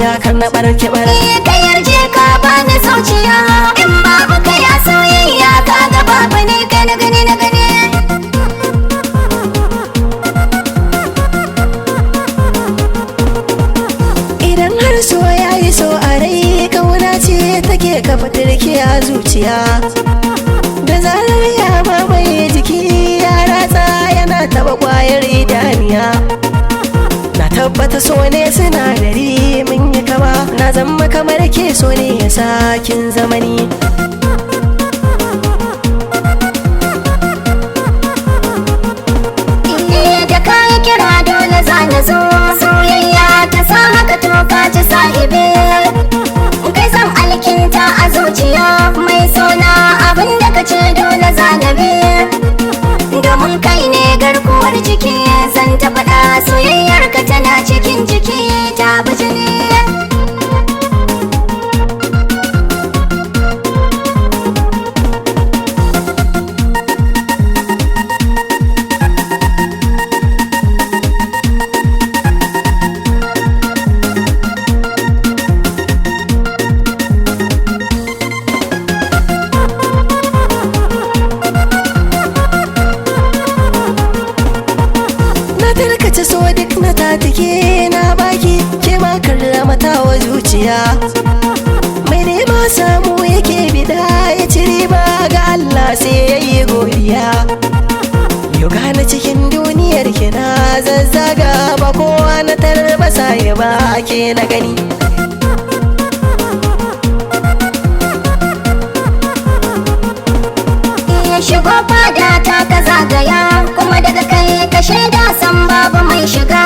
zuciya kan na barke bar. Ka yarje ka bani zuciya, in babu kai a soyayya ka ga babu ne kai na gani na gani. Idan har so yayi so a rai, kauna ce take kafa turke a zuciya. Da zarar ya mamaye jiki ya ratsa yana taba kwayar idaniya. Na tabbata so ne sinadari mun yi kama, na zama kamar ke so ne ya sakin zamani. Da kayi kira dole za na zo, soyayya ta sa haka to ka ci sahibi. Kai san alkinta a zuciya, mai sona abinda ka ce dole za na bi. Domin kai ne garkuwar jiki, zan ta faɗa soyayyar ka tana cikin jiki ta bi jini. Tarkace so duk na tatike na baki, ke ma karrama ta wa zuciya. Mai nema samu yake bida ya ci riba, ga Allah sai ya yi godiya. Yau gane cikin duniyar ki na zazzaga, ba kowa na tarbasa ya ba ke na gani. Shigo fada ta ka zagaya, kuma daga kai ka shaida san babu mai shiga.